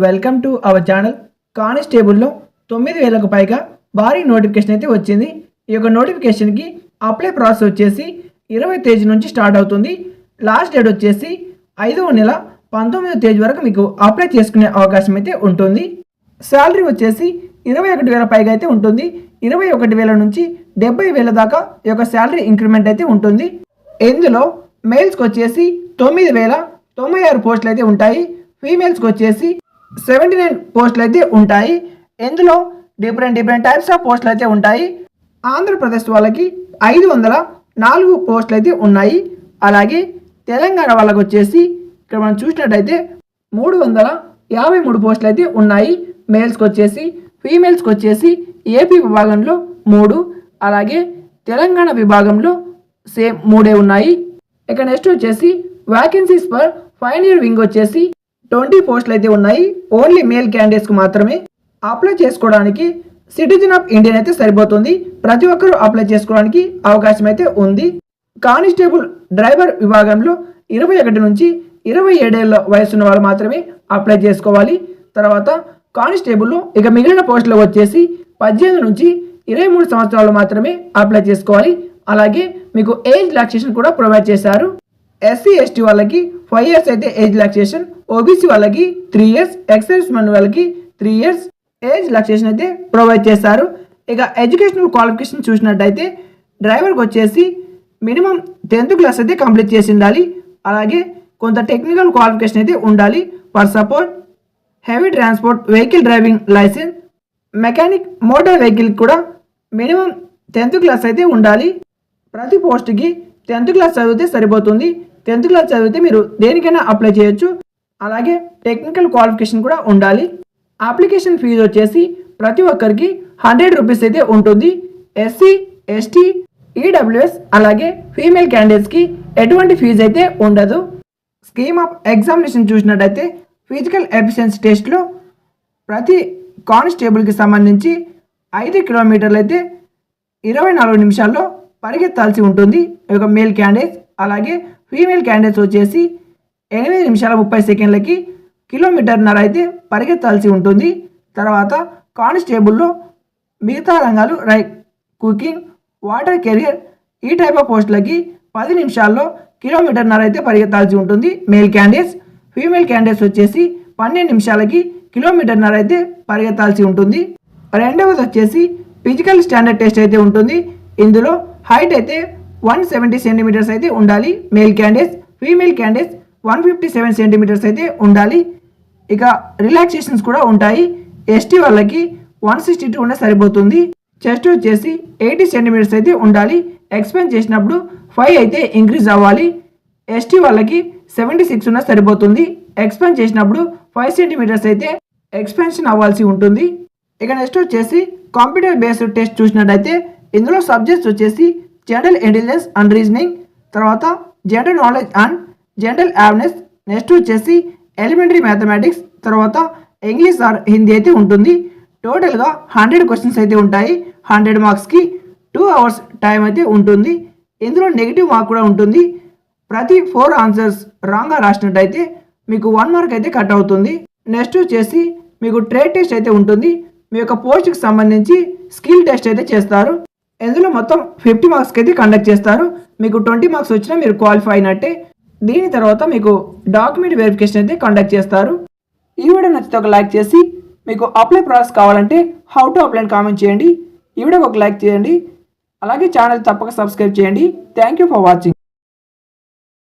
Welcome to our channel. కానిస్టేబుల్లో 9,000కు పైగా భారీ నోటిఫికేషన్ అయితే వచ్చింది. ఈ యొక్క నోటిఫికేషన్కి అప్లై ప్రాసెస్ వచ్చేసి 20 తేదీ నుంచి స్టార్ట్ అవుతుంది. లాస్ట్ డేట్ వచ్చేసి 5వ నెల 19వ తేదీ వరకు మీకు అప్లై చేసుకునే అవకాశం అయితే ఉంటుంది. శాలరీ వచ్చేసి 21,000 పైగా అయితే ఉంటుంది. 21,000 నుంచి 70,000 దాకా ఈ యొక్క శాలరీ ఇంక్రిమెంట్ అయితే ఉంటుంది. ఇందులో మేల్స్కి వచ్చేసి 9,096 పోస్టులు అయితే ఉంటాయి. ఫీమేల్స్కి వచ్చేసి 79 పోస్టులు అయితే ఉంటాయి. ఇందులో డిఫరెంట్ టైప్స్ ఆఫ్ పోస్టులు అయితే ఉంటాయి. ఆంధ్రప్రదేశ్ వాళ్ళకి 504 పోస్టులు అయితే ఉన్నాయి. అలాగే తెలంగాణ వాళ్ళకి వచ్చేసి ఇక్కడ మనం చూసినట్టయితే 353 పోస్టులు అయితే ఉన్నాయి. మేల్స్కి వచ్చేసి, ఫీమేల్స్కి వచ్చేసి ఏపీ విభాగంలో 3, అలాగే తెలంగాణ విభాగంలో సేమ్ 3 ఉన్నాయి. ఇక నెక్స్ట్ వచ్చేసి vacancies for final year wing వచ్చేసి 20 పోస్టులు అయితే ఉన్నాయి. ఓన్లీ మేల్ క్యాండిడేట్స్కి మాత్రమే. అప్లై చేసుకోవడానికి సిటిజన్ ఆఫ్ ఇండియన్ అయితే సరిపోతుంది. ప్రతి ఒక్కరూ అప్లై చేసుకోవడానికి అవకాశం అయితే ఉంది. కానిస్టేబుల్ డ్రైవర్ విభాగంలో 21 నుంచి 27 ఏళ్ళ వయసున్న వాళ్ళు మాత్రమే అప్లై చేసుకోవాలి. తర్వాత కానిస్టేబుల్లో ఇక మిగిలిన పోస్టులు వచ్చేసి 18 నుంచి 23 సంవత్సరాలు మాత్రమే అప్లై చేసుకోవాలి. అలాగే మీకు ఏజ్ రిలాక్సేషన్ కూడా ప్రొవైడ్ చేశారు. ఎస్సీ ఎస్టీ వాళ్ళకి 5 ఇయర్స్ అయితే ఏజ్ రిలాక్సేషన్, ఓబీసీ వాళ్ళకి 3 ఇయర్స్, ఎక్సైజ్ మెన్ వాళ్ళకి 3 ఇయర్స్ ఏజ్ రిలాక్సేషన్ అయితే ప్రొవైడ్ చేశారు. ఇక ఎడ్యుకేషనల్ క్వాలిఫికేషన్ చూసినట్టయితే డ్రైవర్కి వచ్చేసి మినిమం 10th క్లాస్ అయితే కంప్లీట్ చేసి ఉండాలి. అలాగే కొంత టెక్నికల్ క్వాలిఫికేషన్ అయితే ఉండాలి. For support heavy transport vehicle driving licence, mechanic motor vehicle కూడా మినిమం 10th క్లాస్ అయితే ఉండాలి. ప్రతి పోస్ట్కి 10th క్లాస్ చదివితే సరిపోతుంది. 10th క్లాస్ చదివితే మీరు దేనికైనా అప్లై చేయొచ్చు. అలాగే టెక్నికల్ క్వాలిఫికేషన్ కూడా ఉండాలి. అప్లికేషన్ ఫీజు వచ్చేసి ప్రతి ఒక్కరికి 100 రూపీస్ అయితే ఉంటుంది. ఎస్సీ, ఎస్టీ, ఈడబ్ల్యూఎస్ అలాగే ఫీమేల్ క్యాండిడేట్స్కి ఎటువంటి ఫీజు అయితే ఉండదు. స్కీమ్ ఆఫ్ ఎగ్జామినేషన్ చూసినట్టయితే ఫిజికల్ ఎఫిషియన్సీ టెస్ట్లో ప్రతి కానిస్టేబుల్కి సంబంధించి 5 కిలోమీటర్లు అయితే 24 నిమిషాల్లో పరిగెత్తాల్సి ఉంటుంది ఒక మేల్ క్యాండిడేట్స్. అలాగే ఫీమేల్ క్యాండిడేట్స్ వచ్చేసి 8 నిమిషాల 30 సెకండ్లకి 1.5 కిలోమీటర్నర అయితే పరిగెత్తాల్సి ఉంటుంది. తర్వాత కానిస్టేబుల్లో మిగతా రంగాలు లైక్ కుకింగ్, వాటర్ కెరియర్ ఈ టైప్ ఆఫ్ పోస్టులకి 10 నిమిషాల్లో 1.5 కిలోమీటర్నర అయితే పరిగెత్తాల్సి ఉంటుంది మేల్ క్యాండిడేట్స్. ఫీమేల్ క్యాండిడేట్స్ వచ్చేసి 12 నిమిషాలకి 1.5 కిలోమీటర్నర అయితే పరిగెత్తాల్సి ఉంటుంది. రెండవది వచ్చేసి ఫిజికల్ స్టాండర్డ్ టెస్ట్ అయితే ఉంటుంది. ఇందులో హైట్ అయితే 170 సెంటీమీటర్స్ అయితే ఉండాలి male candidates. Female candidates 157 centimetres అయితే ఉండాలి. ఇక రిలాక్సేషన్స్ కూడా ఉంటాయి. ఎస్టీ వాళ్ళకి 162 ఉంటే సరిపోతుంది. చెస్ట్ వచ్చేసి 80 సెంటీమీటర్స్ అయితే ఉండాలి. ఎక్స్పెండ్ చేసినప్పుడు 5 అయితే ఇంక్రీజ్ అవ్వాలి. ఎస్టీ వాళ్ళకి 76 ఉన్నా సరిపోతుంది. ఎక్స్పెండ్ చేసినప్పుడు 5 సెంటీమీటర్స్ అయితే ఎక్స్పెన్షన్ అవ్వాల్సి ఉంటుంది. ఇక నెక్స్ట్ వచ్చేసి కంప్యూటర్ బేస్డ్ టెస్ట్ చూసినట్టయితే ఇందులో సబ్జెక్ట్స్ వచ్చేసి జనరల్ ఇంటెలిజెన్స్ అండ్ రీజనింగ్, తర్వాత general knowledge and general awareness, next వచ్చేసి ఎలిమెంటరీ మ్యాథమెటిక్స్, తర్వాత ఇంగ్లీష్ ఆర్ హిందీ అయితే ఉంటుంది. టోటల్గా 100 క్వశ్చన్స్ అయితే ఉంటాయి. 100 మార్క్స్కి 2 అవర్స్ టైం అయితే ఉంటుంది. ఇందులో నెగిటివ్ మార్క్ కూడా ఉంటుంది. ప్రతి 4 ఆన్సర్స్ రాంగ్గా రాసినట్టయితే మీకు 1 మార్క్ అయితే కట్ అవుతుంది. నెక్స్ట్ వచ్చేసి మీకు ట్రేడ్ టెస్ట్ అయితే ఉంటుంది. మీ యొక్క పోస్ట్కి సంబంధించి స్కిల్ టెస్ట్ అయితే చేస్తారు. ఇందులో మొత్తం 50 మార్క్స్కి అయితే కండక్ట్ చేస్తారు. మీకు 20 మార్క్స్ వచ్చినా మీరు క్వాలిఫై అయినట్టే. దీని తర్వాత మీకు డాక్యుమెంట్ వెరిఫికేషన్ అయితే కండక్ట్ చేస్తారు. ఈ వీడియో నచ్చితే ఒక లైక్ చేసి, మీకు అప్లై ప్రాసెస్ కావాలంటే హౌ టు అప్లై కామెంట్ చేయండి. ఈ వీడియోకి ఒక లైక్ చేయండి. అలాగే ఛానల్ తప్పక సబ్స్క్రైబ్ చేయండి. Thank you for watching.